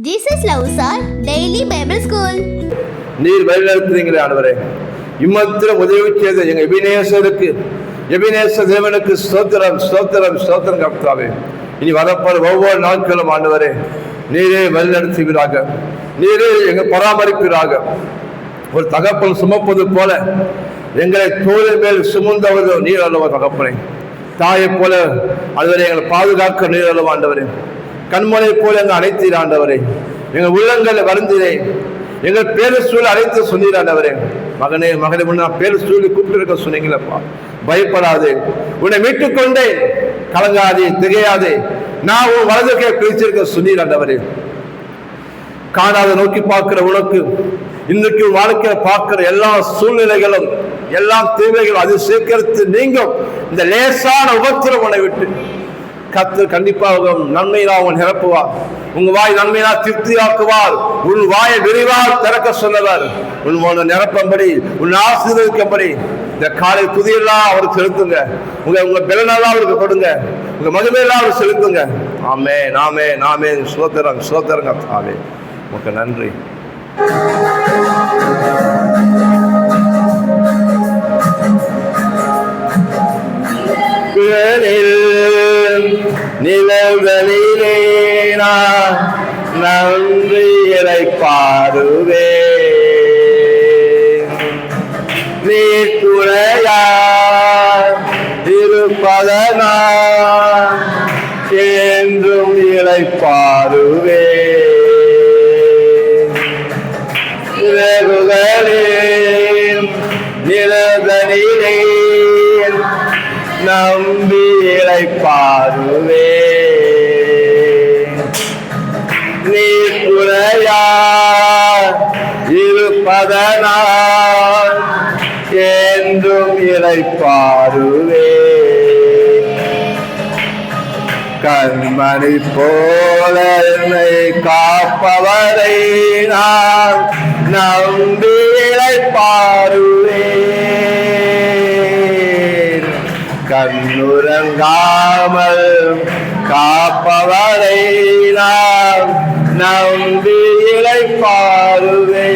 Jesus loves our daily Bible school. நீர் வழிநடத்துறீங்களே ஆண்டவரே, இம்மத்திரம் உதவி செய்த எங்க எபினேச தேவனுக்கு ஸ்தோத்திரம் ஸ்தோத்திரம் ஸ்தோத்திரம் கர்த்தாவே. இனி வரப்போற ஒவ்வொரு நாட்களும் ஆண்டவரே நீரே வழிநடத்துவீராக, நீரே எங்க பராமரிப்பீராக. ஒரு தகப்பன் சுமப்பது போல எங்களை தோளின் மேல் சுமந்தவதோ நீர் அல்லவா தகப்பனே. தாயை போல அதுவரை எங்களை பாதுகாக்க நீர் அல்லவா ஆண்டவரே. கண்மலை போல எங்கள் அனைத்தீர் ஆண்டவரே. எங்கள் உள்ளங்களை வருந்தினே, எங்கள் பேரு சூழல் அழைத்து சொன்னீர் ஆண்டவரே. மகனே முன்ன பேரு சூழலை கூப்பிட்டு இருக்க சொன்னீங்களப்பா. பயப்படாதே, உன்னை மீட்டுக் கொண்டே, கலங்காதே, திகையாதே, நான் உன் வலதுக்கே பிரிச்சிருக்க சொன்னீர் ஆண்டவரே. காணாத நோக்கி பார்க்கிற உனக்கு இன்றைக்கு வாழ்க்கையை பார்க்கிற எல்லா சூழ்நிலைகளும் எல்லாம் தேவைகளும் அது சேர்க்கிறது நீங்கும். இந்த லேசான உபத்திரம் உன்னை விட்டு கர்த்தர் கண்டிப்பாக நன்மையினால் அவன் நிரப்புவார். உங்க வாய் நன்மையினால் திருப்தியாக்குவார். உன் வாயை விரிவால் திறக்க சொன்னவர். உன் நிரப்பம்படி, உன் ஆசீர்வதிக்கும்படி இந்த காலை துதியெல்லாம் அவருக்கு செலுத்துங்க. உங்க பலனெல்லாம் அவருக்கு கொடுங்க. உங்க மகிமையெல்லாம் அவருக்கு செலுத்துங்க. ஆமென் ஆமென் ஆமென். ஸ்தோத்திரம் ஸ்தோத்திரம் கர்த்தாவே, உமக்கு நன்றி. நிலவலிலே நான் நன்றி இறைப்பாருவே. நீ துணையா இருப்பதனால் என்றும் இறைப்பாருவே. நிலதனிலே நம்பி இளைப்பாருவே. நீ துணையா இருப்பதனால் என்றும் இளைப்பாருவே. கண்மணி போல என்னை காப்பவரை நான் நம்பி இளைப்பாருவே. கண்ணுறங்காமல் காப்பவரை நாம் நம்பி இளைப்பாருவே.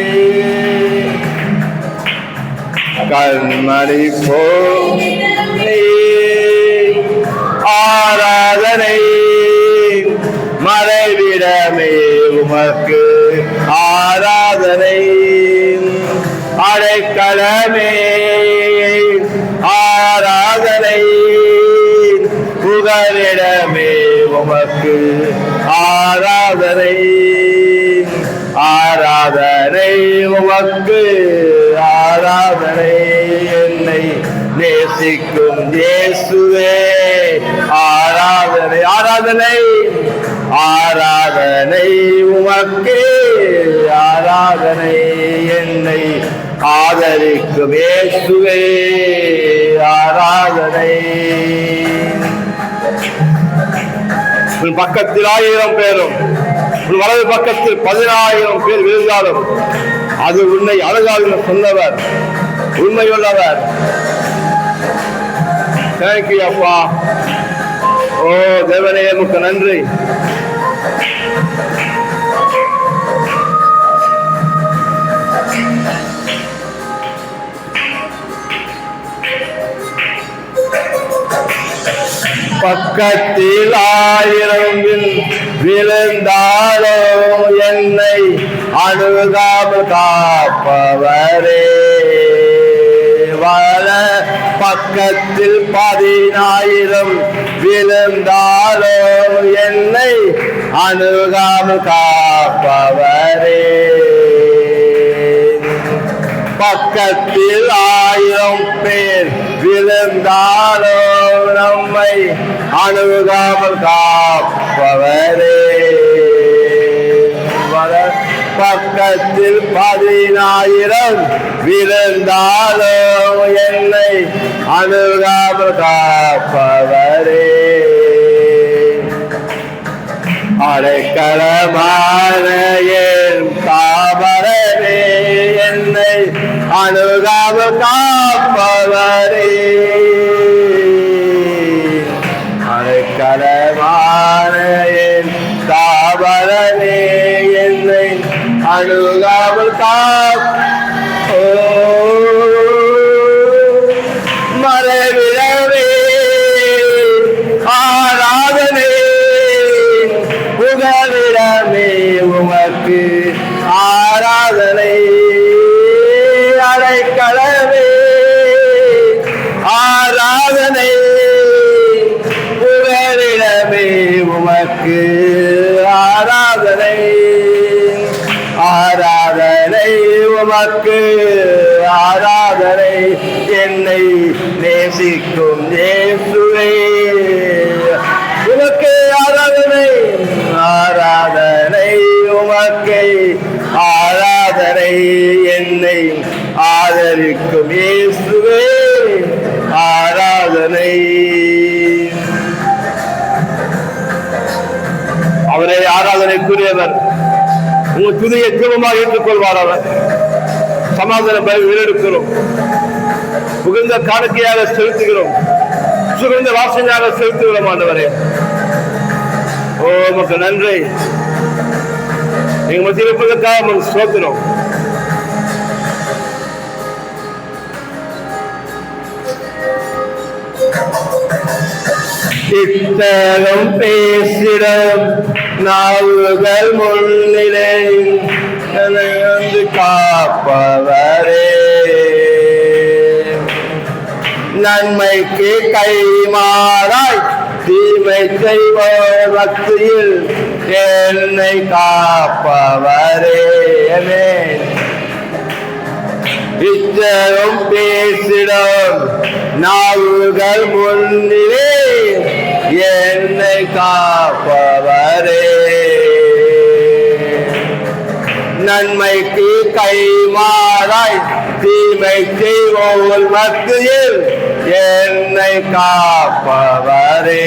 கண்மணி போலே ஆராதனை மறைவிடமே உமக்கு ஆராதனை. அடைக்கலமே ஆராதனை, புகலிடமே உமக்கு ஆராதனை. ஆராதனை உமக்கு ஆராதனை. என்னை நேசிக்கும் இயேசுவே ஆராதனை ஆராதனை. ஆராதனை உமக்கு ஆராதனை. என்னை ஆதரிக்கும் இயேசுவே ஆராதனை. உன் பக்கத்தில் 1000 பேரும் உன் வலது பக்கத்தில் 10000 பேர் விழுந்தாலும் அது உன்னை அழகாக சொன்னவர், உண்மையுள்ளவர். தேங்க்யூ அப்பா. ஓ தேவனே, உமக்கு நன்றி. பக்கத்தில் 1000 விழுந்தாலோ என்னை அணுகாமல் காப்பவரே. வல பக்கத்தில் 10000 விழுந்தாலோ என்னை அணுகாமல் காப்பவரே. பக்கத்தில் 1000 பேர் விழுந்தாலோ நம்மை அணுகாமல் காப்பவரே. பக்கத்தில் 10000 விழுந்தாலோ என்னை அணுகாமல் காப்பவரே. அடைக்கலமான என் காவலரே, என்னை அணுகாமல் காப்பவரே. அடைக்கலமான என் காவலரே, அணுகாமல் காப்போ மறைவிடவே ஆராதனை புகலிடமே உமக்கு ஆராதனை அடைக்கலமே ஆராதனை புகலிடமே உமக்கு ஆராதனை ஆராதனை உமக்கு ஆராதனை என்னை நேசிக்கும் இயேசுவே உமக்கு ஆராதனை ஆராதனை உமக்கு ஆராதனை என்னை ஆதரிக்கும் இயேசுவே ஆராதனை அவரே ஆராதனைக்குரியவர் உங்கள் துதியை தீபமாக ஏற்றுக்கொள்வார் அவர் சமாதான வெளியெடுக்கிறோம் புகுந்த காணிக்கையாக செலுத்துகிறோம் சுகந்த வாசனையாக செலுத்துகிறோம் ஆண்டவரே ஓ மக்கள் நன்றி எங்க மத்தியில் இருப்பதற்காக நமக்கு ஸ்தோத்திரம் இத்தகம் பேசிடம் நாவுகள் முன்னிலை வந்து காப்பவரே நன்மைக்கு கைமாறாய் தீமை செய்வோர் பக்தியில் என்னை காப்பவரே இத்தகம் பேசிடம் நாவுகள் முன்னிலே என்னை காப்பவரே நன்மைக்கு கைமாறாய் தீமை செய்வோர் மத்தியில் என்னை காப்பவரே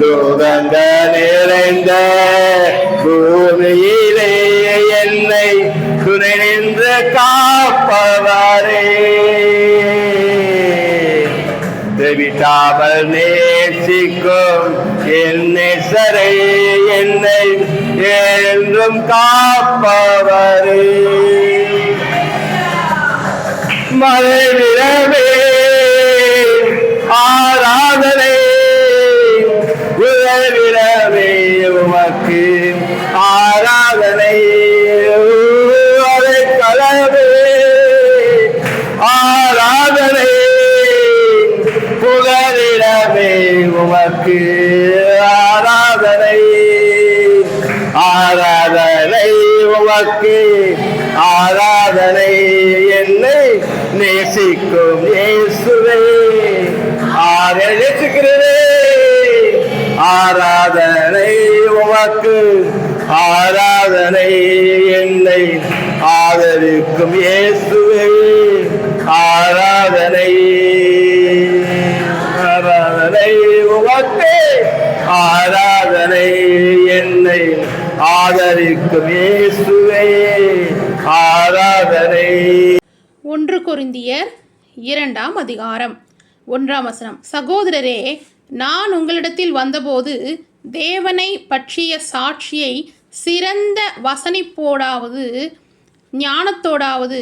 துரங்க நிறைந்த பூமியிலே என்னை துணை நின்று காப்பவரே விட்டாமல் நேசிக்கும் என் நேசரை என்னை என்றும் காப்பவரே மறைவிடவே ஆராதனை உறவிடவே உமக்கு ஆராதனை அடைக்கலமே ஆராதனை புகலிடமே உமக்கு ஆராதனை ஆராதனை உமக்கு ஆராதனை என்னை நேசிக்கும் இயேசுவே நேசிக்கிறதே ஆராதனை உமக்கு ஆராதனை என்னை ஆதரிக்கும் இயேசுவே ஆராதனை ஆராதனை உமக்கு ஆராதனை என்னை ஆதரிக்கும் இயேசுவே ஆராதனை 1 கொரிந்தியர் 2ஆம் அதிகாரம் 1ஆம் வசனம். சகோதரரே, நான் உங்களிடத்தில் வந்தபோது தேவனை பற்றிய சாட்சியை சிறந்த வசனிப்போடாவது ஞானத்தோடாவது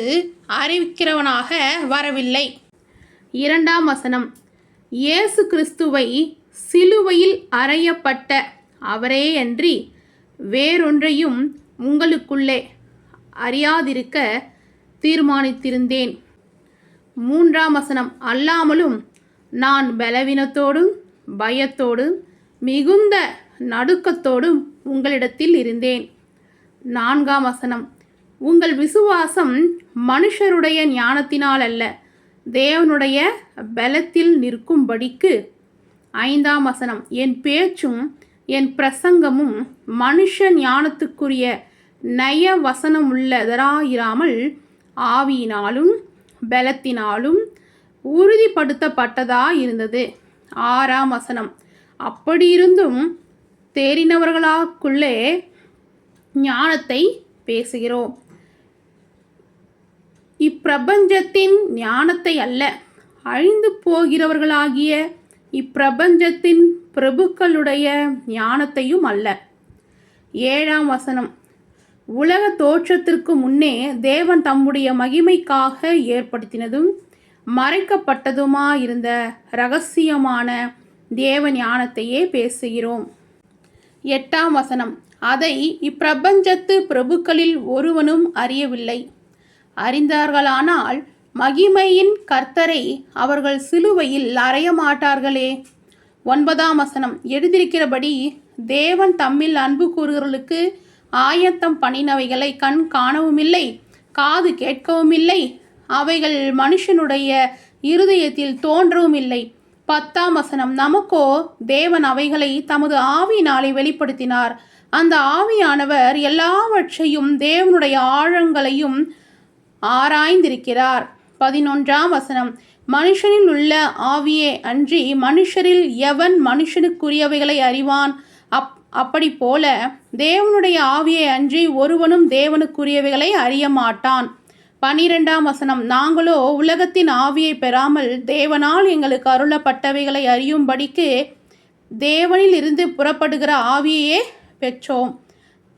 அறிவிக்கிறவனாக வரவில்லை. 2ஆம் வசனம். இயேசு கிறிஸ்துவை சிலுவையில் அறையப்பட்ட அவரே அன்றி வேறொன்றையும் உங்களுக்குள்ளே அறியாதிருக்க தீர்மானித்திருந்தேன். 3ஆம் வசனம். அல்லாமலும் நான் பலவீனத்தோடும் பயத்தோடும் மிகுந்த நடுக்கத்தோடும் உங்களிடத்தில் இருந்தேன். 4ஆம் வசனம். உங்கள் விசுவாசம் மனுஷருடைய ஞானத்தினால் அல்ல, தேவனுடைய பலத்தில் நிற்கும்படிக்கு. 5ஆம் வசனம். என் பேச்சும் என் பிரசங்கமும் மனுஷ ஞானத்துக்குரிய நய வசனமுள்ளதராயிராமல் ஆவியினாலும் பலத்தினாலும் உறுதிப்படுத்தப்பட்டதாயிருந்தது. 6ஆம் வசனம். அப்படியிருந்தும் தேறினவர்களுக்குள்ளே ஞானத்தை பேசுகிறோம், இப்பிரபஞ்சத்தின் ஞானத்தை அல்ல, அழிந்து போகிறவர்களாகிய இப்பிரபஞ்சத்தின் பிரபுக்களுடைய ஞானத்தையும் அல்ல. 7ஆம் வசனம், உலக தோற்றத்திற்கு முன்னே தேவன் தம்முடைய மகிமைக்காக ஏற்படுத்தினதும் மறைக்கப்பட்டதுமாயிருந்த இரகசியமான தேவ ஞானத்தையே பேசுகிறோம். 8ஆம் வசனம், அதை இப்பிரபஞ்சத்து பிரபுக்களில் ஒருவனும் அறியவில்லை. அறிந்தார்களானால் மகிமையின் கர்த்தரை அவர்கள் சிலுவையில் அறைய மாட்டார்களே. 9ஆம் வசனம், எழுதியிருக்கிறபடி தேவன் தம்மில் அன்பு கூறுகிறவர்களுக்கு ஆயத்தம் பண்ணினவைகளை கண் காணவும் இல்லை, காது கேட்கவும் இல்லை, அவைகள் மனுஷனுடைய இருதயத்தில் தோன்றவும் இல்லை. 10ஆம் வசனம், நமக்கோ தேவன் அவைகளை தமது ஆவியினாலே வெளிப்படுத்தினார். அந்த ஆவியானவர் எல்லாவற்றையும் தேவனுடைய ஆழங்களையும் ஆராய்ந்திருக்கிறார். 11ஆம் வசனம், மனுஷனில் உள்ள ஆவியே அன்றி மனுஷரில் எவன் மனுஷனுக்குரியவைகளை அறிவான்? அப்படி போல தேவனுடைய ஆவியை அன்றி ஒருவனும் தேவனுக்குரியவைகளை அறிய மாட்டான். 12ஆம் வசனம், நாங்களோ உலகத்தின் ஆவியை பெறாமல் தேவனால் எங்களுக்கு அருளப்பட்டவைகளை அறியும்படிக்கு தேவனில் இருந்து புறப்படுகிற ஆவியையே பெற்றோம்.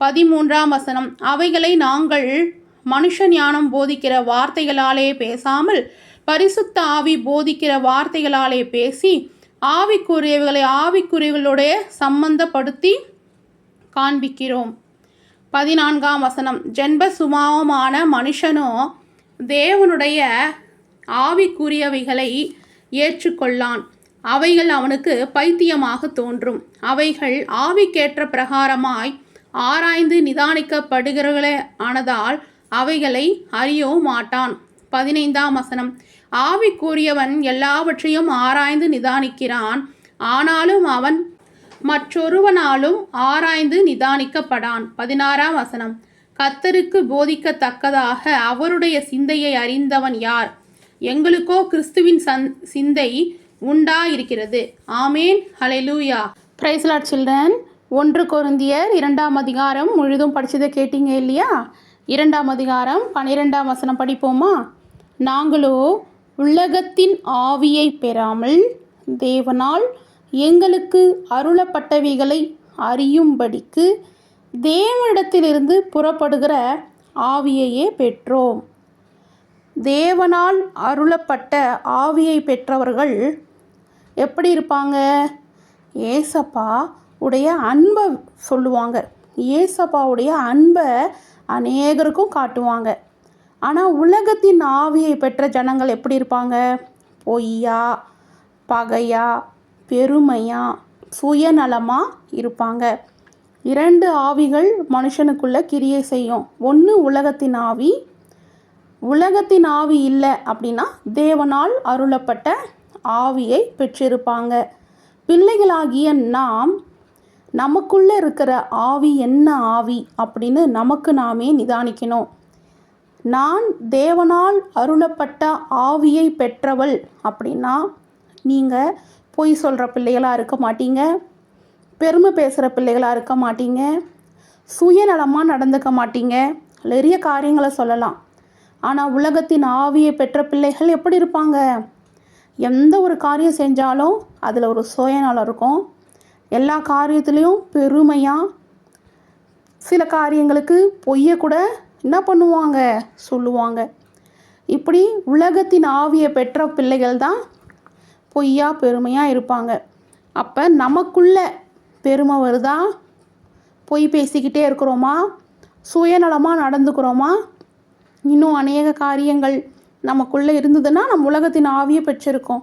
13ஆம் வசனம், அவைகளை நாங்கள் மனுஷ ஞானம் போதிக்கிற வார்த்தைகளாலே பேசாமல் பரிசுத்த ஆவி போதிக்கிற வார்த்தைகளாலே பேசி ஆவிக்குரியவைகளை ஆவிக்குரியவர்களுடைய சம்பந்தப்படுத்தி காண்பிக்கிறோம். 14ஆம் வசனம், ஜென்ம சுபாவமான மனுஷனோ தேவனுடைய ஆவிக்குரியவைகளை ஏற்றுக்கொள்ளான். அவைகள் அவனுக்கு பைத்தியமாக தோன்றும். அவைகள் ஆவிக்கேற்ற பிரகாரமாய் ஆராய்ந்து நிதானிக்கப்படுகிறவர்களே ஆனதால் அவைகளை அறியவும் மாட்டான். 15ஆம் வசனம், ஆவிக்குரியவன் எல்லாவற்றையும் ஆராய்ந்து நிதானிக்கிறான், ஆனாலும் அவன் மற்றொருவனாலும் ஆராய்ந்து நிதானிக்கப்படான். 16ஆம் வசனம், கர்த்தருக்கு போதிக்கத்தக்கதாக அவருடைய சிந்தையை அறிந்தவன் யார்? எங்களுக்கோ கிறிஸ்துவின் சிந்தை உண்டாயிருக்கிறது. ஆமேன், ஹல்லேலூயா. Praise Lord children. 1 கொரிந்தியர் 2ஆம் அதிகாரம் முழுதும் படிச்சதை கேட்டீங்க இல்லையா? 2ஆம் அதிகாரம் 12ஆம் வசனம் படிப்போமா? நாங்களோ உலகத்தின் ஆவியை பெறாமல் தேவனால் எங்களுக்கு அருளப்பட்டவைகளை அறியும்படிக்கு தேவனிடத்திலிருந்து புறப்படுகிற ஆவியையே பெற்றோம். தேவனால் அருளப்பட்ட ஆவியை பெற்றவர்கள் எப்படி இருப்பாங்க? ஏசப்பா உடைய அன்பை சொல்லுவாங்க. ஏசப்பாவுடைய அன்பை அநேகருக்கும் காட்டுவாங்க. ஆனால் உலகத்தின் ஆவியை பெற்ற ஜனங்கள் எப்படி இருப்பாங்க? பொய்யா, பகையா, பெருமையா, சுயநலமாக இருப்பாங்க. 2 ஆவிகள் மனுஷனுக்குள்ளே கிரியை செய்யும். ஒன்று உலகத்தின் ஆவி. உலகத்தின் ஆவி இல்லை அப்படின்னா தேவனால் அருளப்பட்ட ஆவியை பெற்றிருப்பாங்க. பிள்ளைகளாகிய நாம் நமக்குள்ளே இருக்கிற ஆவி என்ன ஆவி அப்படின்னு நமக்கு நாமே நிதானிக்கணும். நான் தேவனால் அருளப்பட்ட ஆவியை பெற்றவள் அப்படின்னா நீங்கள் பொய் சொல்கிற பிள்ளைகளாக இருக்க மாட்டீங்க, பெருமை பேசுகிற பிள்ளைகளாக இருக்க மாட்டீங்க, சுயநலமாக நடந்துக்க மாட்டீங்க, நிறைய காரியங்களை சொல்லலாம். ஆனால் உலகத்தின் ஆவியை பெற்ற பிள்ளைகள் எப்படி இருப்பாங்க? எந்த ஒரு காரியம் செஞ்சாலும் அதில் ஒரு சுயநலம் இருக்கும். எல்லா காரியத்துலேயும் பெருமையாக, சில காரியங்களுக்கு பொய்யை கூட என்ன பண்ணுவாங்க? சொல்லுவாங்க. இப்படி உலகத்தின் ஆவியை பெற்ற பிள்ளைகள் தான் பொய்யா பெருமையாக இருப்பாங்க. அப்போ நமக்குள்ள பெருமை வருதா? பொய் பேசிக்கிட்டே இருக்கிறோமா? சுயநலமாக நடந்துக்கிறோமா? இன்னும் அநேக காரியங்கள் நமக்குள்ளே இருந்ததுன்னா நம்ம உலகத்தின் ஆவியை பெற்றிருக்கோம்.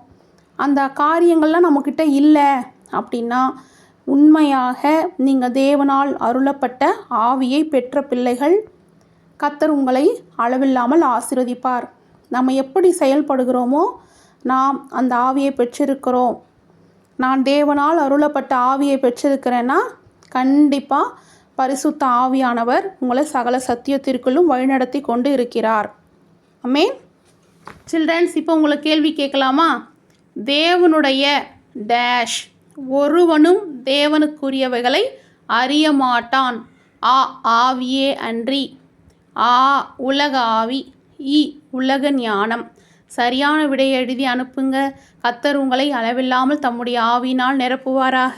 அந்த காரியங்கள்லாம் நம்மக்கிட்ட இல்லை அப்படின்னா உண்மையாக நீங்கள் தேவனால் அருளப்பட்ட ஆவியை பெற்ற பிள்ளைகள். கர்த்தர் உங்களை அளவில்லாமல் ஆசீர்வதிப்பார். நம்ம எப்படி செயல்படுகிறோமோ நாம் அந்த ஆவியை பெற்றிருக்கிறோம். நான் தேவனால் அருளப்பட்ட ஆவியை பெற்றிருக்கிறேன்னா கண்டிப்பாக பரிசுத்த ஆவியானவர் உங்களை சகல சத்தியத்திற்குள்ளும் வழிநடத்தி கொண்டு இருக்கிறார். ஆமென். சில்ட்ரன்ஸ், இப்போ உங்களுக்கு கேள்வி கேட்கலாமா? தேவனுடைய டேஷ் ஒருவனும் தேவனுக்குரியவைகளை அறிய மாட்டான். ஆவியே அன்றி. உலக ஆவி. உலக ஞானம். சரியான விடையை எழுதி அனுப்புங்க. கர்த்தர் உங்களை அளவில்லாமல் தம்முடைய ஆவியினால் நிரப்புவாராக.